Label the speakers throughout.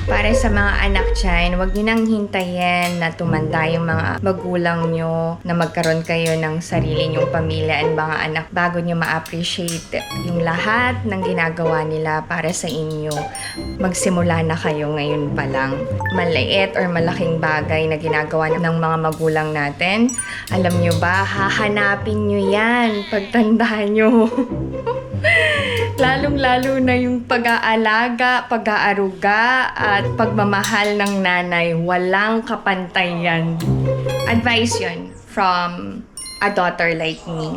Speaker 1: Para sa mga anak dyan, huwag nyo nang hintayin na tumanda yung mga magulang nyo na magkaroon kayo ng sarili nyong pamilya and mga anak bago nyo ma-appreciate yung lahat ng ginagawa nila para sa inyo. Magsimula na kayo ngayon pa lang. Maliit or malaking bagay na ginagawa ng mga magulang natin, alam nyo ba, hahanapin nyo yan pagtanda nyo. Lalong-lalo na yung pag-aalaga, pag-aaruga, at pagmamahal ng nanay. Walang kapantay yan. Advice yun from a daughter like me.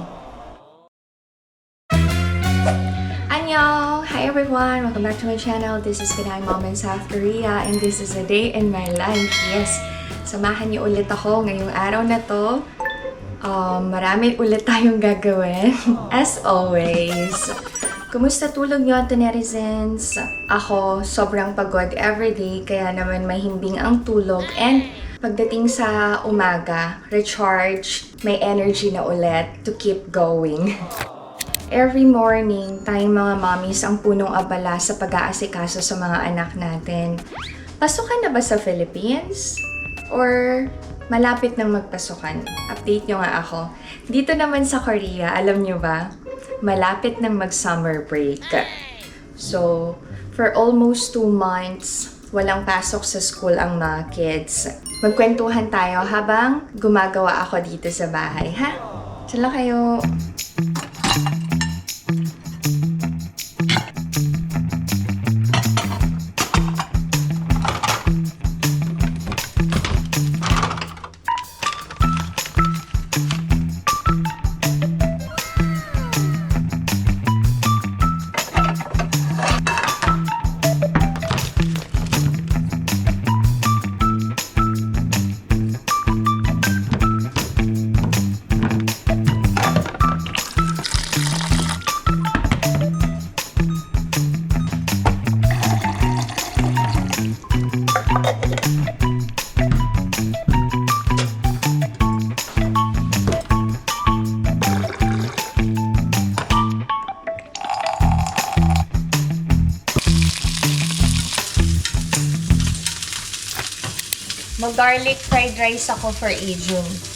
Speaker 1: Annyeong! Hi everyone! Welcome back to my channel. This is Pinay Mom in South Korea and this is a day in my life. Yes, samahan niyo ulit ako ngayong araw na to. Marami ulit tayong gagawin. As always. Kumusta tulog niyo, netizens? Ako, sobrang pagod everyday, kaya naman mahimbing ang tulog. And pagdating sa umaga, recharge, may energy na ulit to keep going. Every morning, tayong mga mommies ang punong abala sa pag-aasikaso sa mga anak natin. Pasukan na ba sa Philippines? Or malapit nang magpasukan? Update nyo nga ako. Dito naman sa Korea, alam nyo ba? Malapit nang mag-summer break. So, for almost 2 months, walang pasok sa school ang mga kids. Magkwentuhan tayo habang gumagawa ako dito sa bahay, ha? Sala kayo. Mag-garlic fried rice ako for Ijun.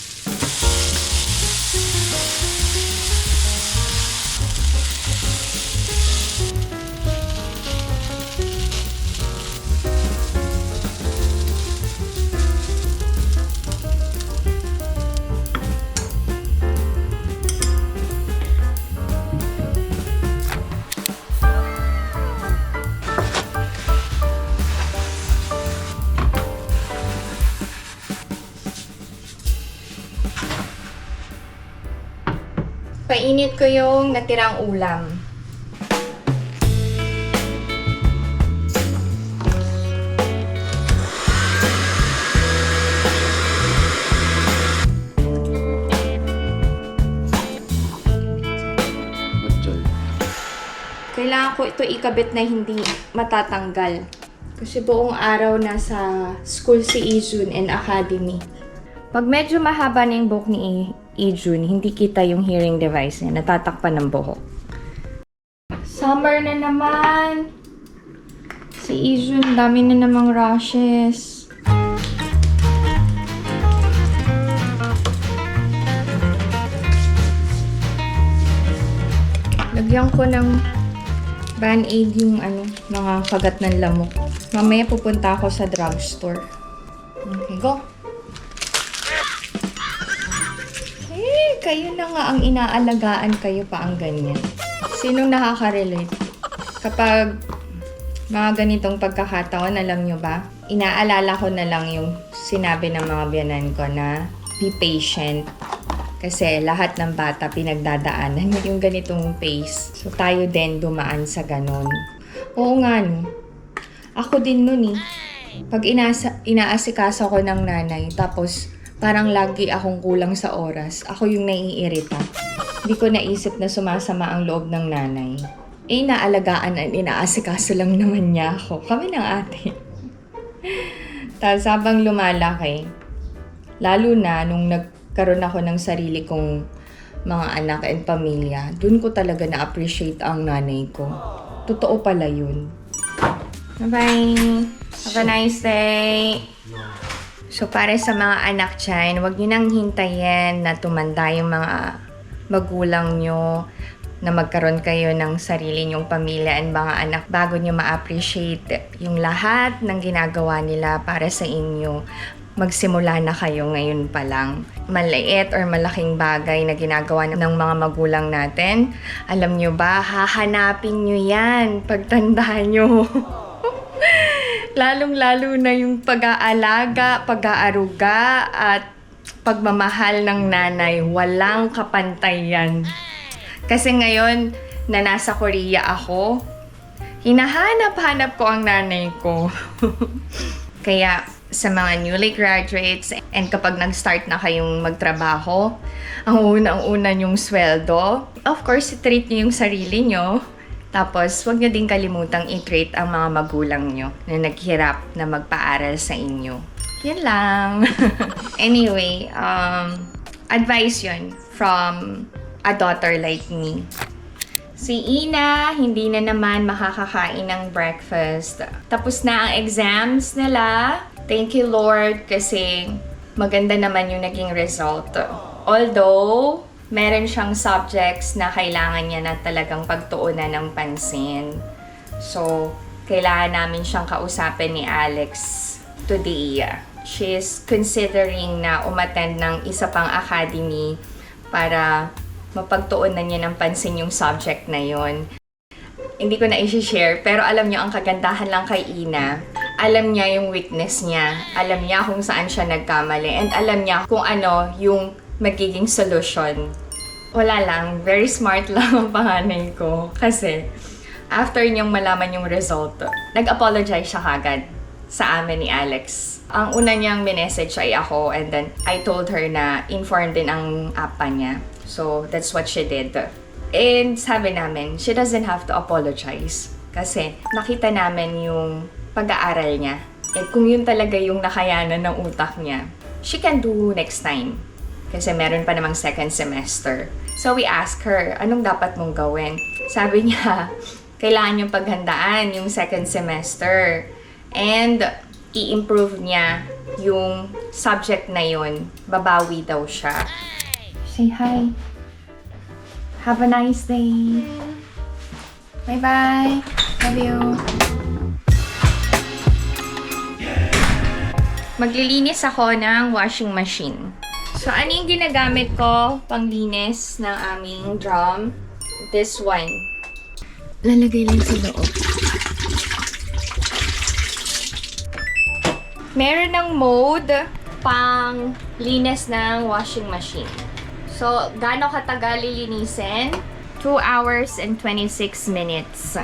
Speaker 1: Painit ko yung natirang ulam. Kailangan ko ito ikabit na hindi matatanggal. Kasi buong araw nasa school si Ijun and academy. Pag medyo mahaba na yung buhok ni Ijun, hindi kita yung hearing device niya. Natatakpan ng buhok. Summer na naman! Si Ijun, dami na namang rashes. Lagyan ko ng Band-Aid yung mga kagat ng lamok. Mamaya pupunta ako sa drugstore. Okay, go! Kayo na nga ang inaalagaan, kayo pa ang ganyan. Sinong nakaka-relate? Kapag mga ganitong pagkakataon, alam nyo ba? Inaalala ko na lang yung sinabi ng mga biyanan ko na be patient. Kasi lahat ng bata pinagdadaanan yung ganitong pace. So tayo din dumaan sa ganon. Oo nga no. Ako din nun eh. Pag inaasikaso ko ng nanay, tapos parang lagi akong kulang sa oras. Ako yung naiirita. Hindi ko naisip na sumasama ang loob ng nanay. Inaalagaan at inaasikaso lang naman niya ako. Kami ng ate. Tapos habang lumalaki, lalo na nung nagkaroon ako ng sarili kong mga anak and pamilya, dun ko talaga na-appreciate ang nanay ko. Totoo pala yun. Bye-bye! Have a nice day. So, para sa mga anak dyan, huwag nyo nang hintayin na tumanda yung mga magulang nyo na magkaroon kayo ng sarili nyong pamilya and mga anak bago nyo ma-appreciate yung lahat ng ginagawa nila para sa inyo. Magsimula na kayo ngayon pa lang. Maliit or malaking bagay na ginagawa ng mga magulang natin, alam nyo ba, hahanapin nyo yan pagtanda nyo. Lalong-lalo na yung pag-aalaga, pag-aaruga, at pagmamahal ng nanay. Walang kapantay yan. Kasi ngayon na nasa Korea ako, hinahanap-hanap ko ang nanay ko. Kaya sa mga newly graduates and kapag nag-start na kayong magtrabaho, ang unang-una yung sweldo, of course, i-treat nyo yung sarili nyo. Tapos, huwag nyo din kalimutang i-treat ang mga magulang nyo na naghirap na magpaaral sa inyo. Yan lang. Anyway, advice yun from a daughter like me. Si Ina, hindi na naman makakakain ng breakfast. Tapos na ang exams nila. Thank you, Lord, kasi maganda naman yung naging result. Although, meron siyang subjects na kailangan niya na talagang pagtuunan ng pansin. So, kailangan namin siyang kausapin ni Alex today. She's considering na umattend ng isa pang academy para mapagtuunan niya ng pansin yung subject na yon. Hindi ko na i-share, pero alam niyo ang kagandahan lang kay Ina. Alam niya yung weakness niya. Alam niya kung saan siya nagkamali. And alam niya kung ano yung magiging solution. Wala lang, very smart lang ang panganay ko. Kasi, after niyang malaman yung result, nag-apologize siya kagad sa amin ni Alex. Ang una niyang minessage ay ako, and then I told her na inform din ang apa niya. So, that's what she did. And sabi namin, she doesn't have to apologize. Kasi, nakita namin yung pag-aaral niya. Eh, kung yun talaga yung nakayanan ng utak niya, she can do next time. Kasi meron pa namang second semester. So we asked her, anong dapat mong gawin? Sabi niya, kailangan yung paghandaan yung second semester. And i-improve niya yung subject na yun. Babawi daw siya. Say hi. Have a nice day. Bye-bye. Love you. Maglilinis ako ng washing machine. So, ano yung ginagamit ko panglinis ng aming drum? This one. Lalagay lang sa loob. Meron ng mode pang linis ng washing machine. So, gaano katagal lilinisin? 2 hours and 26 minutes.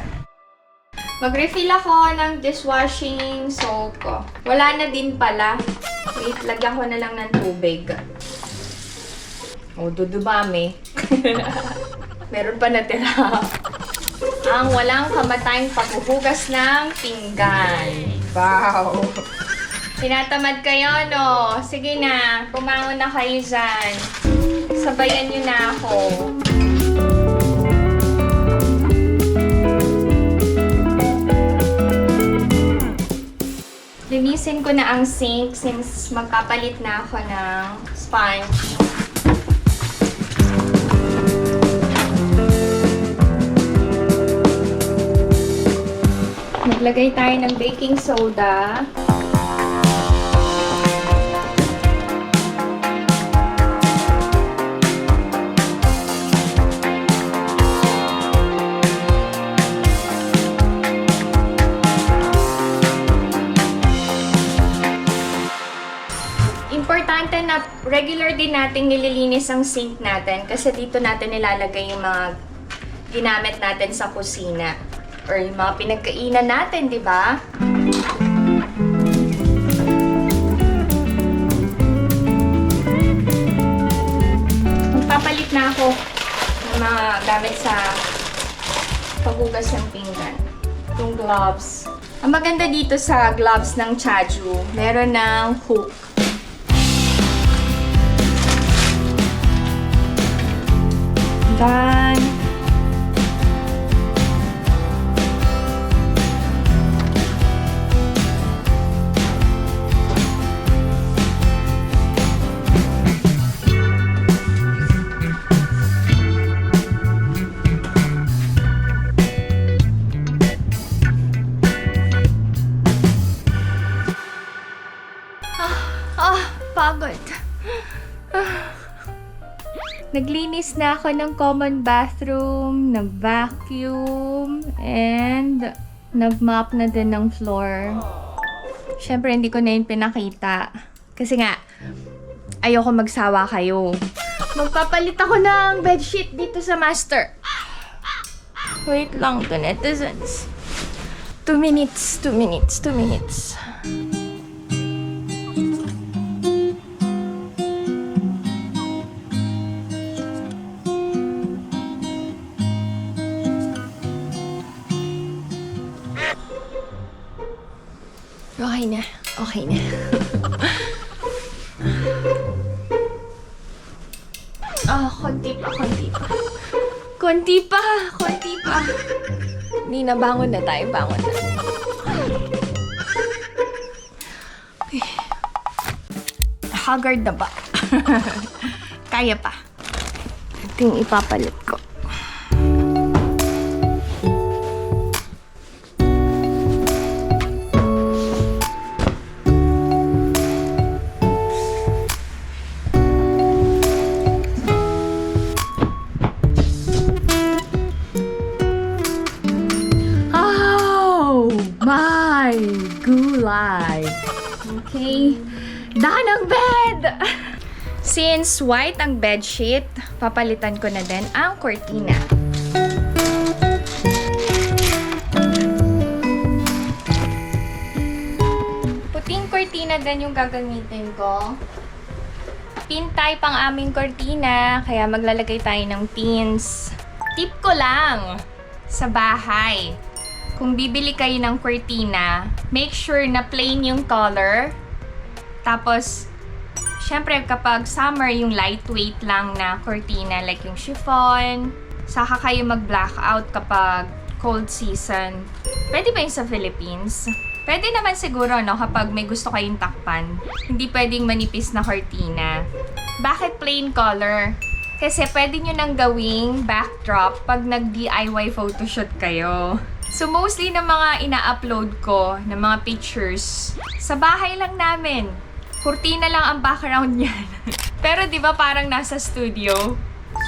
Speaker 1: Mag-refill ako ng dishwashing soap. Wala na din pala. Wait, lagyan ko na lang ng tubig. Oh, dudumami. Meron pa natira. Ang walang kamatayang paghuhugas ng pinggan. Wow! Tinatamad kayo, no? Sige na, pumangon na kayo dyan. Sabayan nyo na ako. Linisin ko na ang sink since magpapalit na ako ng sponge. Maglagay tayo ng baking soda. Importante na regular din natin nililinis ang sink natin kasi dito natin nilalagay yung mga ginamit natin sa kusina or yung mga pinagkainan natin, di ba? Magpapalit na ako ng mga gamit sa paghugas ng pinggan. Yung gloves. Ang maganda dito sa gloves ng Chaju, meron ng hook. Done. nakakapagod. Naglinis na ako ng common bathroom, nag-vacuum, and nag-mop na din ng floor. Siyempre, hindi ko na yun pinakita. Kasi nga, ayoko magsawa kayo. Magpapalit ako ng bedsheet dito sa master. Wait lang, the netizens. 2 minutes. Okay na. Konti pa. Nina, bangon na tayo. Okay. Haggard na ba? Kaya pa. Ito yung ipapalit ko. Okay. Done ang bed! Since white ang bedsheet, papalitan ko na din ang cortina. Puting cortina din yung gagamitin ko. Pin type ang aming cortina, kaya maglalagay tayo ng pins. Tip ko lang sa bahay. Kung bibili kayo ng cortina, make sure na plain yung color. Tapos, syempre kapag summer, yung lightweight lang na cortina, like yung chiffon. Saka kayo mag-blackout kapag cold season. Pwede ba yung sa Philippines? Pwede naman siguro, no, kapag may gusto kayong takpan. Hindi pwedeng manipis na cortina. Bakit plain color? Kasi pwede nyo nang gawing backdrop pag nag-DIY photoshoot kayo. So, mostly ng mga ina-upload ko, ng mga pictures, sa bahay lang namin. Kurtina lang ang background niyan. Pero di ba parang nasa studio?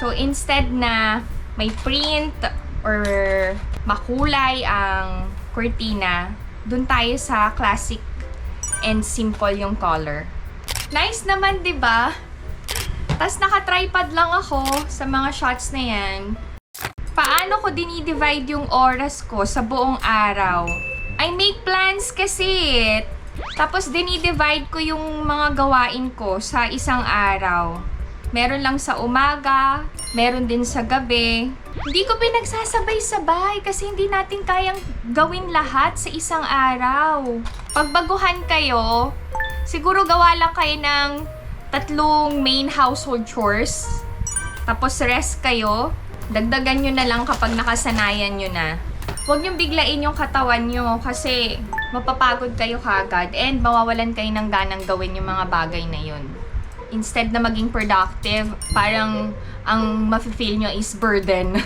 Speaker 1: So, instead na may print or makulay ang kurtina, dun tayo sa classic and simple yung color. Nice naman, di ba? Tas naka-tripod lang ako sa mga shots na yan. Paano ko dinidivide yung oras ko sa buong araw? I make plans kasi. Tapos dinidivide ko yung mga gawain ko sa isang araw. Meron lang sa umaga, meron din sa gabi. Hindi ko pinagsasabay-sabay kasi hindi natin kayang gawin lahat sa isang araw. Pagbaguhan kayo, siguro gawa lang kayo ng 3 main household chores. Tapos rest kayo. Dagdagan nyo na lang kapag nakasanayan nyo na. Huwag nyo biglain yung katawan nyo kasi mapapagod kayo kagad and mawawalan kayo ng ganang gawin yung mga bagay na yun. Instead na maging productive, parang ang mafe-feel nyo is burden.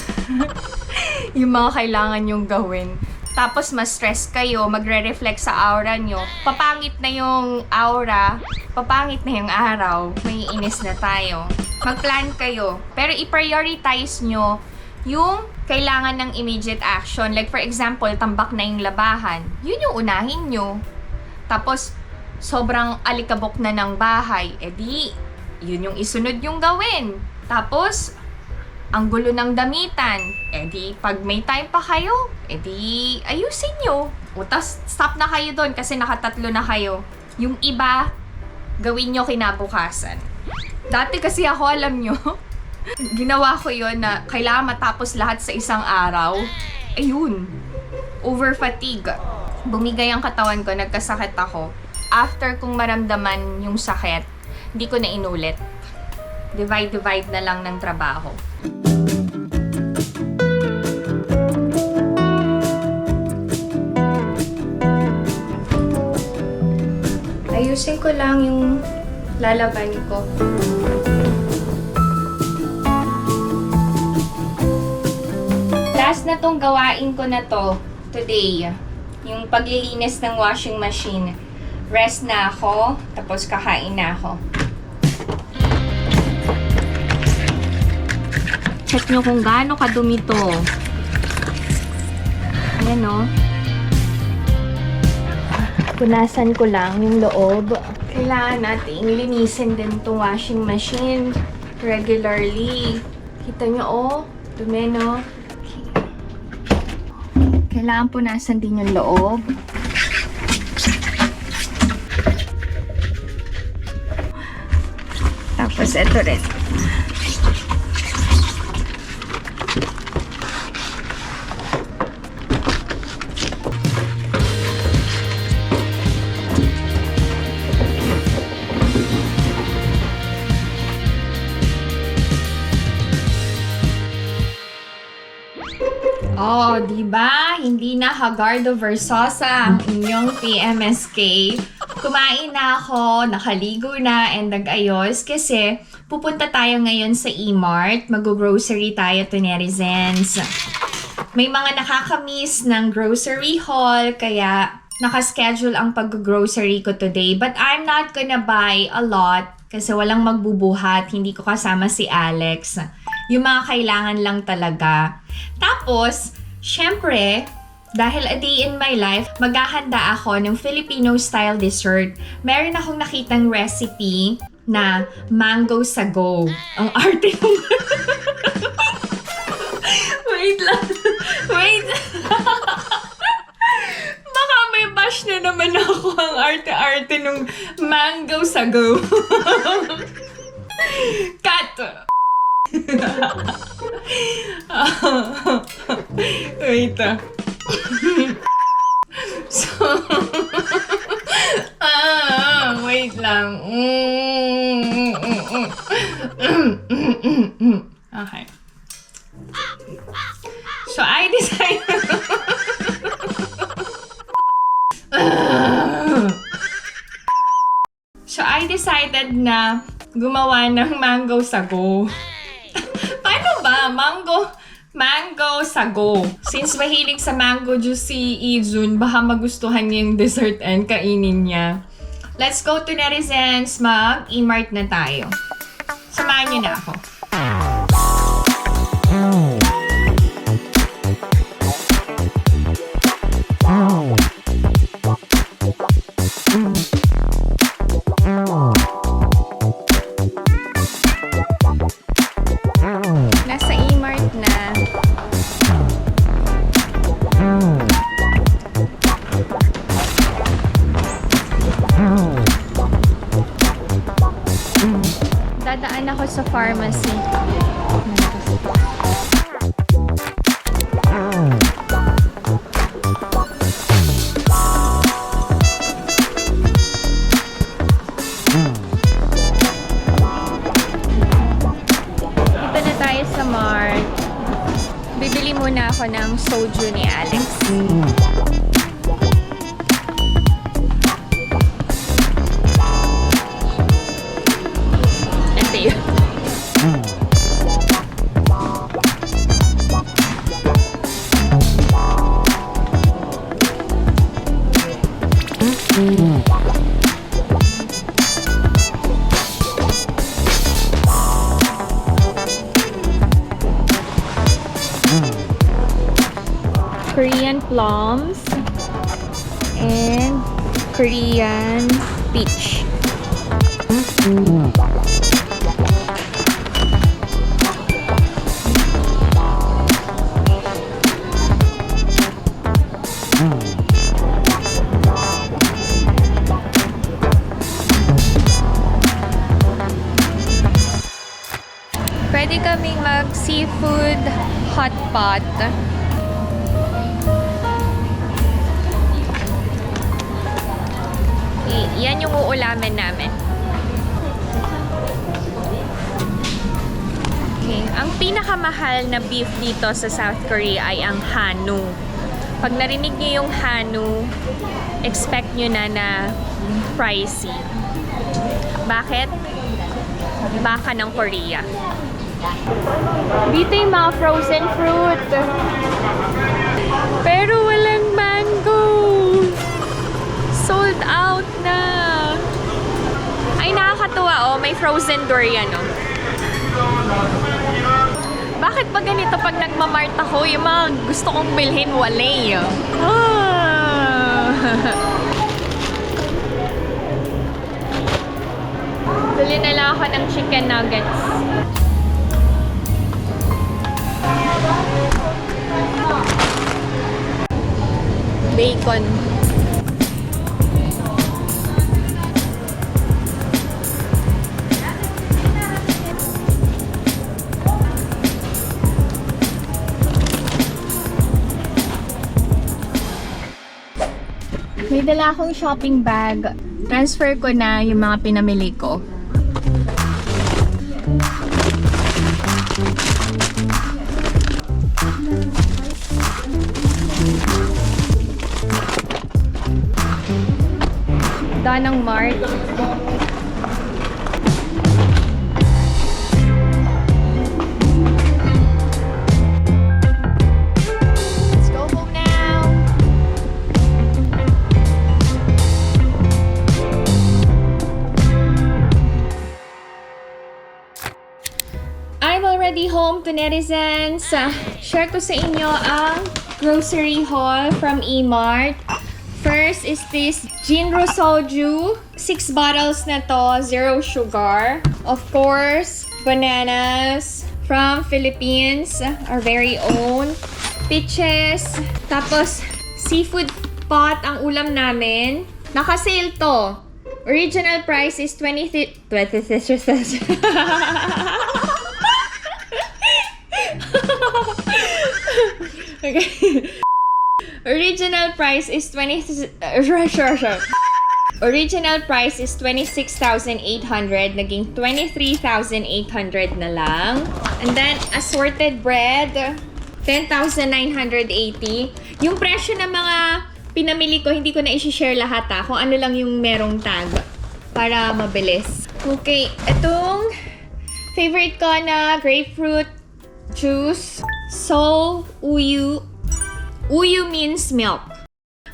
Speaker 1: Yung mga kailangan nyong gawin. Tapos mas stress kayo, magre-reflect sa aura nyo. Papangit na yung aura, papangit na yung araw, may inis na tayo. Mag-plan kayo. Pero i-prioritize nyo yung kailangan ng immediate action. Like for example, tambak na yung labahan. Yun yung unahin nyo. Tapos, sobrang alikabok na ng bahay. E di, yun yung isunod yung gawin. Tapos, ang gulo ng damitan. E di, pag may time pa kayo, e di, ayusin nyo. O tas, stop na kayo doon kasi nakatatlo na kayo. Yung iba, gawin nyo kinabukasan. Dati kasi ako, alam nyo, ginawa ko yun na kailangan matapos lahat sa isang araw. Ayun, over fatigue. Bumigay ang katawan ko, nagkasakit ako. After kong maramdaman yung sakit, hindi ko na inulit. Divide na lang ng trabaho. Ayusin ko lang yung lalaban ko. Last na tong gawain ko na to today. Yung paglilinis ng washing machine. Rest na ako, tapos kakain na ako. Check nyo kung gaano kadumi to. Ayan o. Punasan ko lang yung loob. Kailangan nating linisin din itong washing machine regularly. Kita nyo oh, dumi no? Okay. Kailangan punasan din yung loob. Tapos ito rin. Oh, di ba? Hindi na Hagardo Versosa ang inyong PMSK. Kumain na ako, nakaligo na, and nag-ayos kasi pupunta tayo ngayon sa E-Mart. Mag-grocery tayo to netizens. May mga nakakamiss ng grocery haul, kaya nakaschedule ang pag-grocery ko today. But I'm not gonna buy a lot kasi walang magbubuhat. Hindi ko kasama si Alex. Yung mga kailangan lang talaga. Tapos, syempre, dahil a day in my life, maghahanda ako ng Filipino-style dessert. Meron akong nakitang recipe na mango sago. Ang arte ng... Wait lang. Wait. Baka may bash na naman ako ang arte-arte ng mango sago. Cut! Wait so wait lang. Okay. So I decided na gumawa ng mango sago. Paano ba? Mango sago. Since mahilig sa mango juice si Ijun, baka magustuhan niya yung dessert and kainin niya. Let's go to netizens. Mag-E-Mart na tayo. Samahan niyo na ako. Nasa E-Mart na. Dadaan ako sa pharmacy. Sa Mart. Bibili muna ako ng soju ni Alex. Ito yun. Korean plums and Korean peach. Pwede kaming mag-seafood hot pot. Yan yung uulamin namin. Okay. Ang pinakamahal na beef dito sa South Korea ay ang Hanu. Pag narinig niyo yung Hanu, expect nyo na pricey. Bakit? Baka ng Korea. Dito yung mga frozen fruit. Pero walang mango. Sold out na. Ay, nakakatuwa oh. May frozen durian oh. Bakit ba ganito pag nagmamart ako? Yung mga gusto kong bilhin, wala eh. Bili na lang ako ng chicken nuggets. Bacon. May dala akong shopping bag. Transfer ko na yung mga pinamili ko. Danang Mart. Let's go home now. I'm already home to netizens. Share ko sa inyo ang grocery haul from E-Mart. First is this Jinro Soju. 6 bottles na to, 0 sugar. Of course, bananas from Philippines, our very own. Peaches. Tapos, seafood pot ang ulam namin. Naka-sale to. Original price is 23... Okay. Original price is Original price is 26,800, naging 23,800 na lang. And then assorted bread, 10,980. Yung presyo ng mga pinamili ko, hindi ko na i-share lahat kung ano lang yung merong tag para mabilis. Okay, itong favorite ko na grapefruit juice, so uyu. Uyu means milk.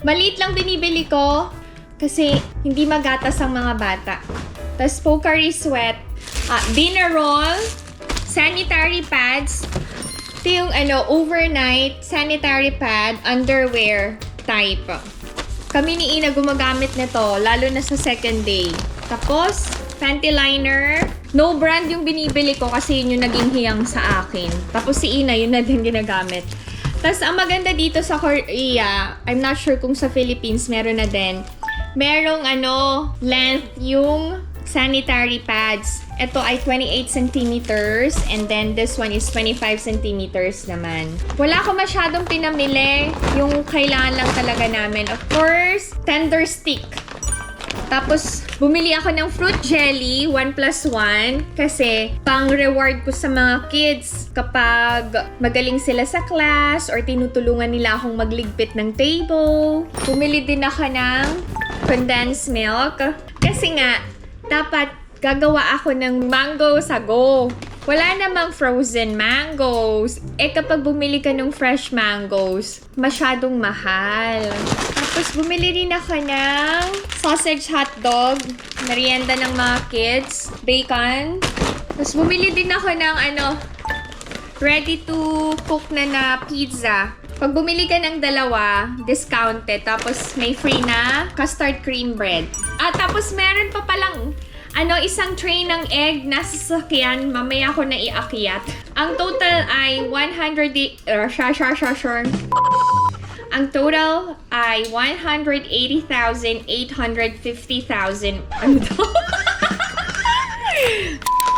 Speaker 1: Maliit lang binibili ko kasi hindi magatas ang mga bata. Tapos Pocari Sweat, dinner roll, sanitary pads. Ito yung overnight sanitary pad, underwear type. Kami ni Ina gumagamit nito, lalo na sa second day. Tapos, panty liner. No brand yung binibili ko kasi yun yung naging hiyang sa akin. Tapos si Ina, yun na din ginagamit. Tapos, ang maganda dito sa Korea, I'm not sure kung sa Philippines meron na din. Merong length yung sanitary pads. Ito ay 28 centimeters and then this one is 25 centimeters naman. Wala ko masyadong pinamili. Yung kailangan lang talaga namin. Of course, tender stick. Tapos, bumili ako ng fruit jelly, 1+1, kasi pang-reward ko sa mga kids kapag magaling sila sa class or tinutulungan nila akong magligpit ng table. Bumili din ako ng condensed milk kasi nga, dapat gagawa ako ng mango sago. Wala namang frozen mangoes. Kapag bumili ka ng fresh mangoes, masyadong mahal. Tapos bumili rin ako ng sausage hotdog, merienda ng mga kids, bacon. Tapos bumili din ako ng ready to cook na pizza. Pag bumili ka ng dalawa, discounted. Tapos may free na custard cream bread. Tapos meron pa palang isang tray ng egg nasa sasakyan, mamaya ko na iakyat. Ang total ay 100... Ang total ay 180,000, 850,000. Ano to?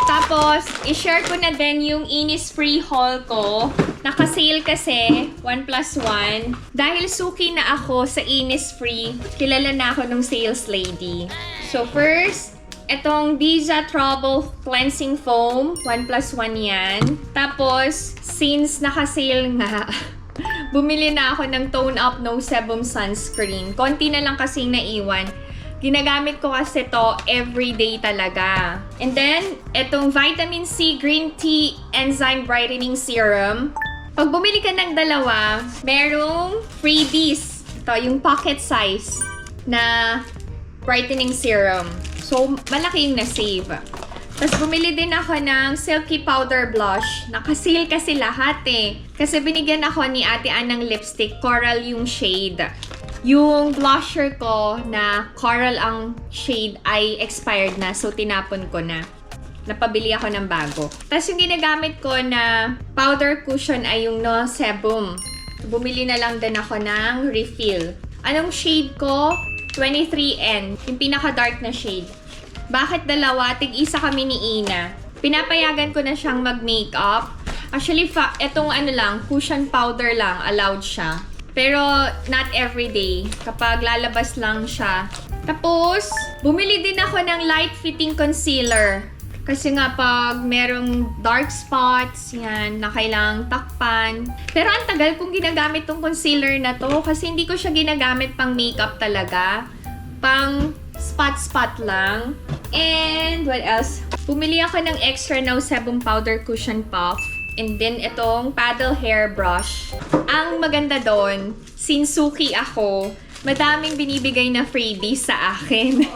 Speaker 1: Tapos, i-share ko na din yung Innisfree haul ko. Naka-sale kasi, 1+1. Dahil suki na ako sa Innisfree, kilala na ako ng sales lady. So first, etong Biza Trouble Cleansing Foam, 1+1 yan. Tapos, since naka-sale nga, bumili na ako ng Tone Up No Sebum Sunscreen. Konti na lang kasing naiwan. Ginagamit ko kasi to everyday talaga. And then, etong Vitamin C Green Tea Enzyme Brightening Serum. Pag bumili ka ng dalawa, merong freebies. Ito, yung pocket size na brightening serum. So, malaki yung na-save. Tapos bumili din ako ng Silky Powder Blush. Naka-sale kasi lahat eh. Kasi binigyan ako ni Ate Ann ng lipstick. Coral yung shade. Yung blusher ko na coral ang shade ay expired na. So, tinapon ko na. Napabili ako ng bago. Tapos yung ginagamit ko na powder cushion ay yung No Sebum. Bumili na lang din ako ng refill. Anong shade ko? 23N. Yung pinaka-dark na shade. Bakit dalawa? Tig-isa kami ni Ina. Pinapayagan ko na siyang mag-makeup. Actually, etong cushion powder lang, allowed siya. Pero, not everyday. Kapag lalabas lang siya. Tapos, bumili din ako ng light-fitting concealer. Kasi nga, pag merong dark spots, yan, na kailangang takpan. Pero, ang tagal kong ginagamit tong concealer na to. Kasi hindi ko siya ginagamit pang makeup talaga. Pang spot-spot lang. And, what else? Bumili ako ng extra No Sebum Powder Cushion Puff. And then, itong paddle hair brush. Ang maganda doon, since suki ako, madaming binibigay na freebies sa akin.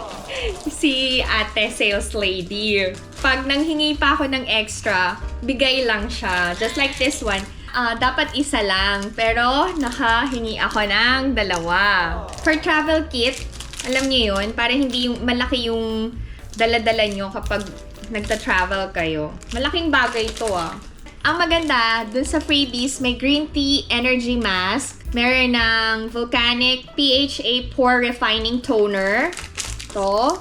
Speaker 1: Si ate sales lady. Pag nanghingi pa ako ng extra, bigay lang siya. Just like this one. Dapat isa lang. Pero, nakahingi ako ng dalawa. For travel kit, alam niyo yun, para hindi yung malaki yung dala-dala nyo kapag nagta-travel kayo. Malaking bagay ito Ang maganda, dun sa freebies, may green tea energy mask. Meron ng Volcanic PHA Pore Refining Toner. Ito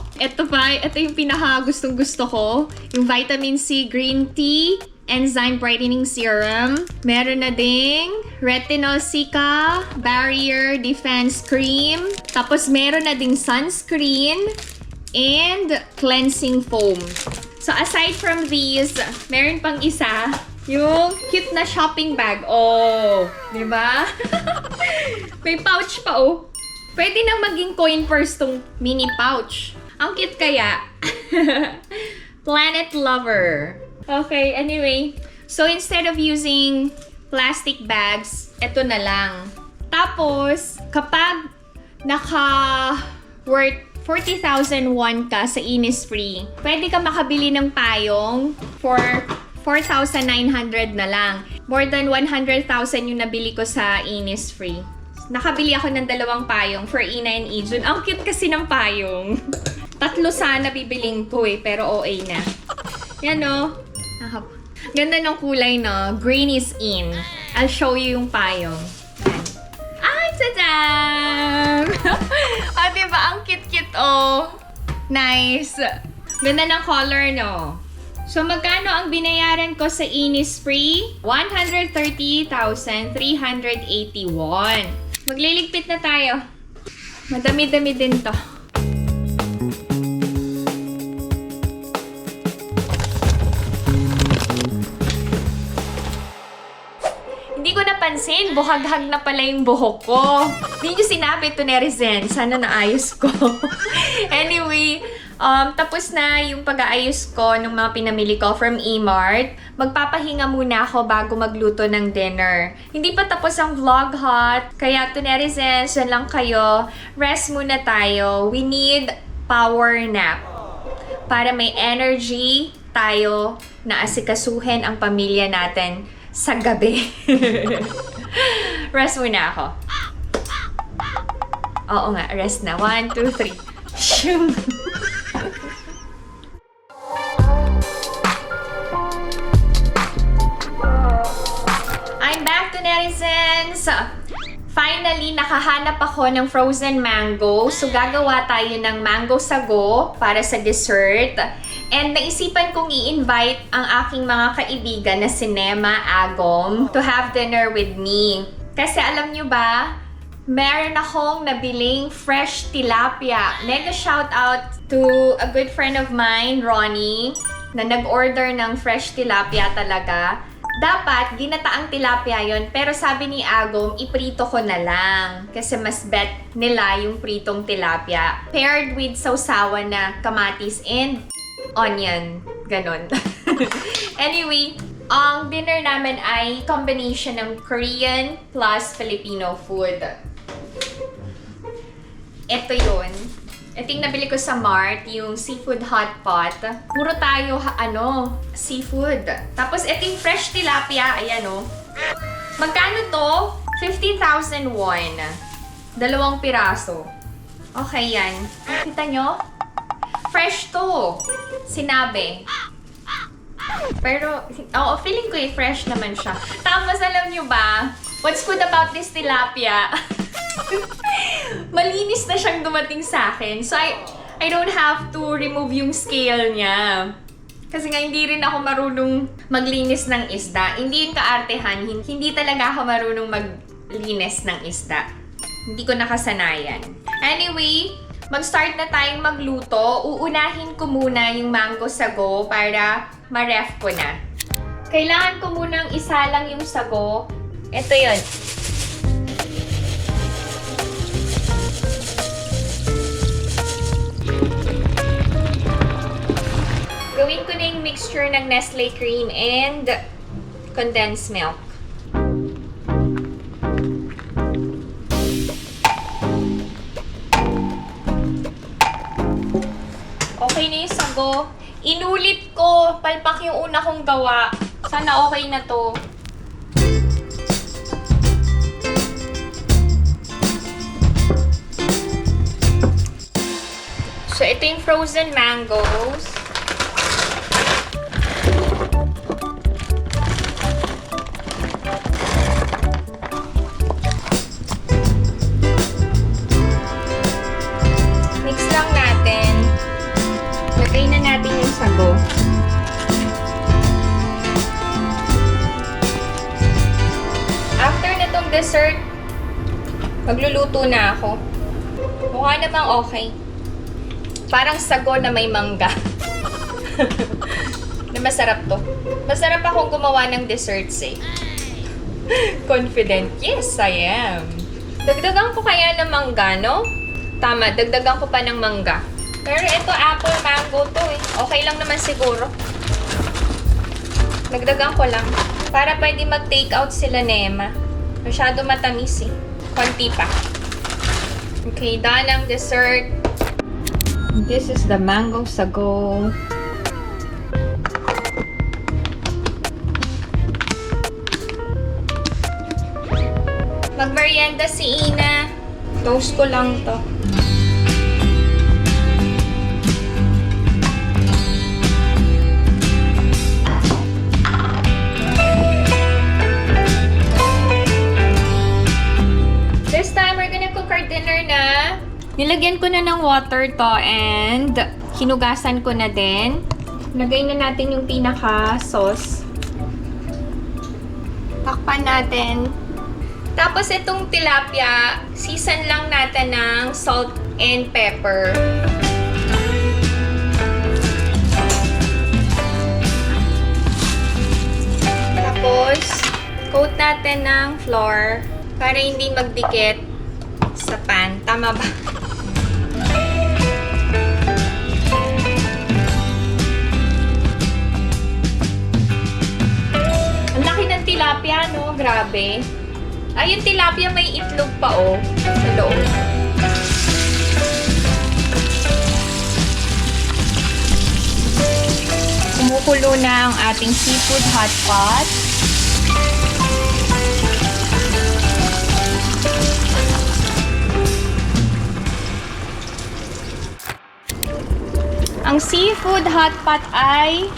Speaker 1: yung pinaka gustong-gusto ko. Yung Vitamin C Green Tea Enzyme Brightening Serum. Meron na ding Retinol Cica Barrier Defense Cream. Tapos meron na ding sunscreen and cleansing foam. So aside from these, meron pang isa, yung cute na shopping bag. Oh, di ba? May pouch pa Pwede nang maging coin purse tong mini pouch. Ang cute kaya. Planet Lover. Okay, anyway. So, instead of using plastic bags, eto na lang. Tapos, kapag worth 40,000 won ka sa Innisfree, pwede ka makabili ng payong for 4,900 na lang. More than 100,000 yung nabili ko sa Innisfree. Nakabili ako ng 2 payong for Ina and Ijun. Ang cute kasi ng payong. 3 sana bibiling ko pero OA na. Yan Ganda ng kulay Green is in. I'll show you yung payong. Yan. Ay, tadam! Diba? Ang cute-cute Nice. Ganda ng color So, magkano ang binayaran ko sa Innisfree? 130,381. Magliligpit na tayo. Madami-dami din to. Hindi ko napansin, buhaghag na pala yung buhok ko. Hindi nyo sinabi ito, Nerizen. Sana naayos ko. Anyway, tapos na yung pag-aayos ko ng mga pinamili ko from E-Mart. Magpapahinga muna ako bago magluto ng dinner. Hindi pa tapos ang vlog hot. Kaya to Nerizen, dyan lang kayo. Rest muna tayo. We need power nap. Para may energy tayo na asikasuhin ang pamilya natin sa gabi. Rest muna ako. Oo nga, rest na. 1, 2, 3. Shum! I'm back to Netizens! Finally, nakahanap ako ng frozen mango. So, gagawa tayo ng mango sago para sa dessert. And naisipan kong i-invite ang aking mga kaibigan na si Nema Agom to have dinner with me. Kasi alam nyo ba, meron akong nabiling fresh tilapia. Mega shout out to a good friend of mine, Ronnie, na nag-order ng fresh tilapia talaga. Dapat, ginataang tilapia yon, pero sabi ni Agom, iprito ko na lang. Kasi mas bet nila yung pritong tilapia. Paired with sausawan na kamatis and onion. Ganon. Anyway, ang dinner namin ay combination ng Korean plus Filipino food. Ito yun. Ito yung nabili ko sa Mart, yung seafood hot pot. Puro tayo, seafood. Tapos ito yung fresh tilapia, ayan o. Magkano to? 15,000 won. 2 piraso. Okay yan. Kita nyo? Fresh to. Sinabi. Pero, feeling ko fresh naman siya. Tapos alam nyo ba, what's good about this tilapia? Malinis na siyang dumating sa akin. So, I don't have to remove yung scale niya. Kasi nga, hindi rin ako marunong maglinis ng isda. Hindi yung kaartehan. Hindi talaga ako marunong maglinis ng isda. Hindi ko nakasanayan. Anyway, mag-start na tayong magluto. Uunahin ko muna yung mango sago para ma-ref ko na. Kailangan ko munang isalang yung sago. Ito yun. Gawin ko na yung mixture ng Nestle cream and condensed milk. Okay na yung sago. Inulit ko. Palpak yung una kong gawa. Sana okay na to. So, ito yung frozen mangoes. Mix lang natin. Lagay na natin yung sago. After nitong dessert, magluluto na ako. Mukha namang okay. Parang sago na may mangga. Na masarap to. Masarap akong gumawa ng desserts eh. Confident. Yes, I am. Dagdagan ko kaya ng mangga, no? Tama, dagdagan ko pa ng mangga. Pero ito, apple mango to eh. Okay lang naman siguro. Dagdagan ko lang. Para pwede mag-take out sila Nema. Masyado matamis eh. Konti pa. Okay, done ang dessert. This is the mango sago. Magmerienda si Ina. Toast ko lang to. This time, we're gonna cook our dinner na. Nilagyan ko na ng water to and hinugasan ko na din. Lagay na natin yung pinaka-sauce. Takpan natin. Tapos itong tilapia, season lang natin ng salt and pepper. Tapos, coat natin ng flour para hindi magdikit sa pan. Tama ba? Ang laki ng tilapia, no? Grabe. Ay, yung tilapia may itlog pa, oh. Sa loob. Kumukulo na ang ating seafood hot pot. Ang seafood hot pot ay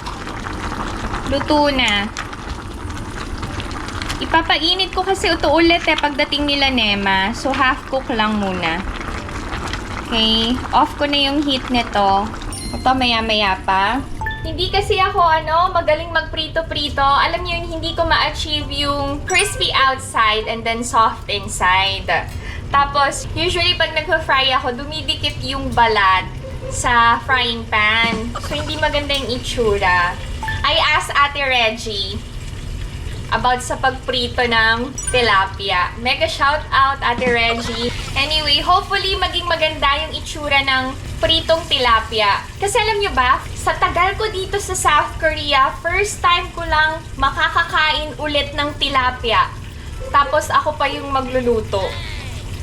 Speaker 1: luto na. Ipapainit ko kasi ito ulit pagdating nila Nema. So, half cook lang muna. Okay. Off ko na yung heat nito. Ito, maya-maya pa. Hindi kasi ako, magaling magprito-prito. Alam niyo yung hindi ko ma-achieve yung crispy outside and then soft inside. Tapos, usually pag nag-fry ako, dumidikit yung balat sa frying pan. So, hindi maganda yung itsura. I asked Ate Reggie about sa pagprito ng tilapia. Mega shout out, Ate Reggie. Anyway, hopefully maging maganda yung itsura ng pritong tilapia. Kasi alam nyo ba, sa tagal ko dito sa South Korea, first time ko lang makakakain ulit ng tilapia. Tapos ako pa yung magluluto.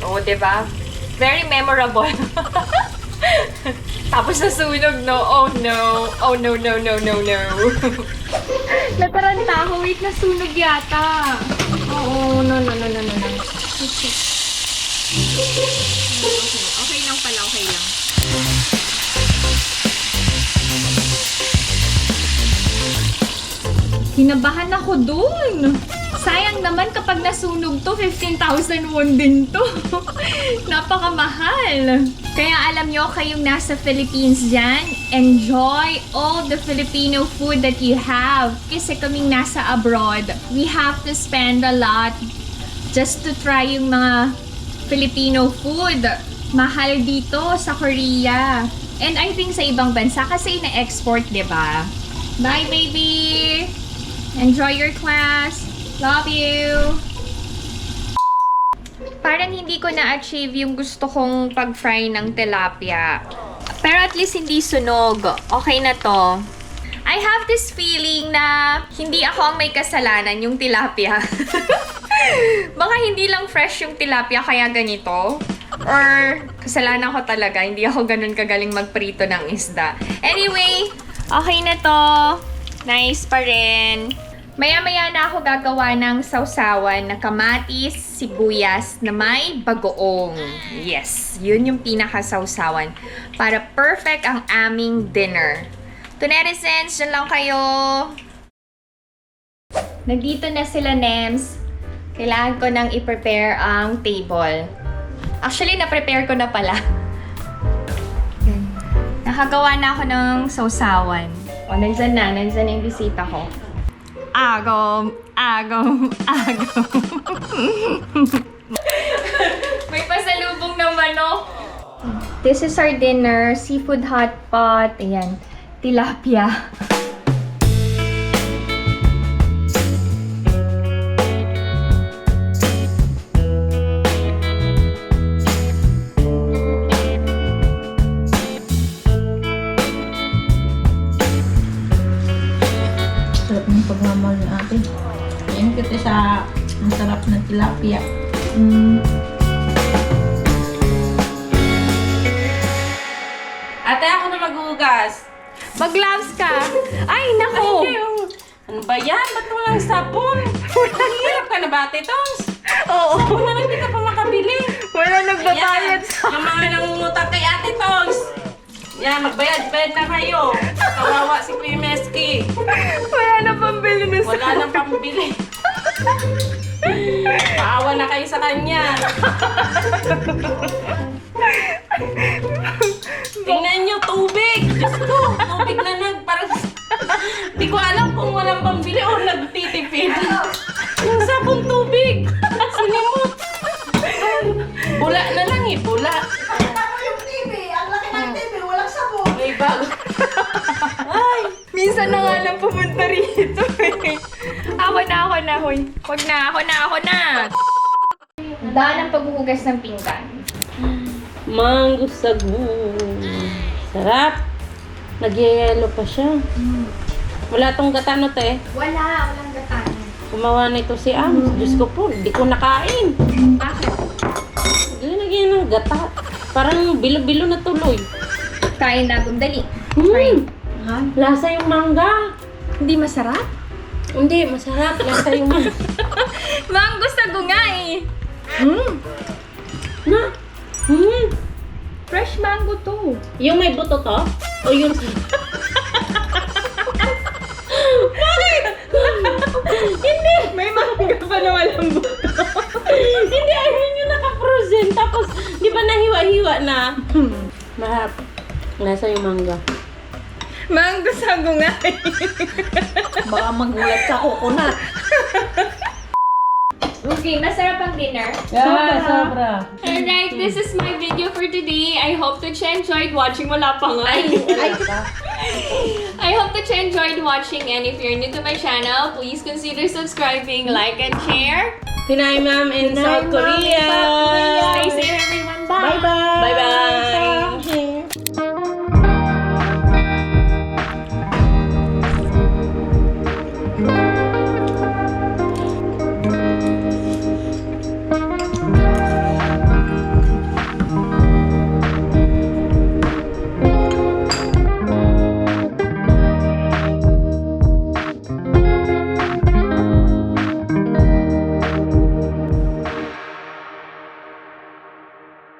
Speaker 1: Oo, diba? Very memorable. Tapos nasunog, no? Oh no. Oh no, no, no, no, no. Nataranta ako. Wait, nasunog yata. Oo, no, no, no, no, no, no. Okay. Okay lang pala, okay lang. Kinabahan ako dun. Sayang naman kapag nasunog to, 15,000 won din to. Napakamahal. Kaya alam nyo, kayong nasa Philippines dyan, enjoy all the Filipino food that you have. Kasi kaming nasa abroad, we have to spend a lot just to try yung mga Filipino food. Mahal dito sa Korea. And I think sa ibang bansa kasi na-export, diba? Bye, baby! Enjoy your class! Love you! Parang hindi ko na-achieve yung gusto kong pag-fry ng tilapia. Pero at least hindi sunog. Okay na to. I have this feeling na hindi ako ang may kasalanan yung tilapia. Baka hindi lang fresh yung tilapia kaya ganito. Or kasalanan ko talaga, hindi ako ganun kagaling magprito ng isda. Anyway, okay na to. Nice pa rin. Maya-maya na ako gagawa ng sausawan na kamatis, sibuyas na may bagoong. Yes, yun yung pinaka-sausawan. Para perfect ang aming dinner. To netizens, dyan lang kayo. Nandito na sila, Nems. Kailangan ko nang i-prepare ang table. Actually, na-prepare ko na pala. Nakagawa na ako ng sausawan. O, nandyan na yung bisita ko. Agom. May pasalubong naman, no? This is our dinner. Seafood hot pot. Ayan. Tilapia.
Speaker 2: Sarap ng pagmamahal ni ate. Yan kita sa masarap na tilapia.
Speaker 3: Ate, ako na maghugas.
Speaker 1: Mag-gloves ka. Ay, nako.
Speaker 3: Ano ba yan? Ba't walang sabon? Hirap ka na ba, Ate Tongs?
Speaker 1: Oo.
Speaker 3: Sabon na lang hindi ka pa makabili.
Speaker 1: Wala nagbabayad
Speaker 3: Ayan,
Speaker 1: sa...
Speaker 3: yung mga nangungutang kay Ate Tongs. Yan, magbayad-bayad na kayo. Kawawa si Kuya Meski.
Speaker 1: Wala na pambili na sa...
Speaker 3: Wala nang pambili. Paawa na kayo sa kanya. Tingnan nyo, tubig! Diyos ko, tubig na parang... Di ko alam kung walang pambili o nagtitipid. Yung sabong tubig. Sinimot. Bula na lang eh, bula.
Speaker 2: Ako yung TV. Ang laki ng TV. Walang sabon.
Speaker 3: May bago. Ay!
Speaker 1: Minsan na nga lang pumunta rito eh. Ako na, hoy. Huwag na, ako na. Daan ang paghuhugas ng pinggan.
Speaker 3: Mango sagu. Sarap. Nagyayelo pa siya. Wala tong gata no, te.
Speaker 1: Walang gatan.
Speaker 3: Gumawa nito si Am. Diyos ko po, di ko nakain.
Speaker 1: Bakit?
Speaker 3: Lagyan ng gata. Parang bilo-bilo na tuloy.
Speaker 1: Kain na, dali. Try.
Speaker 3: Lasa yung mangga.
Speaker 1: Hindi masarap?
Speaker 3: Hindi, masarap. Lasa yung mangga.
Speaker 1: Mango sago nga eh.
Speaker 3: Na?
Speaker 1: Fresh mango to.
Speaker 3: Yung may buto to? O yung... Bakit? Hindi!
Speaker 1: May mangga pa na walang buto.
Speaker 3: Hindi, I mean yung naka-frozen. Tapos, di ba nahiwa-hiwa na? Mahap. Lasa yung mangga.
Speaker 1: Mango sago nga eh.
Speaker 2: Baka magulat sa coconut.
Speaker 1: Okay, masarap ang dinner.
Speaker 3: Sobra.
Speaker 1: Alright, this is my video for today. I hope that you enjoyed watching. Wala pa nga. I hope that you enjoyed watching, and if you're new to my channel, please consider subscribing, like, and share.
Speaker 3: Pinay Ma'am in South Korea.
Speaker 1: Stay safe, everyone. Bye!
Speaker 2: Bye-bye.
Speaker 3: Bye-bye.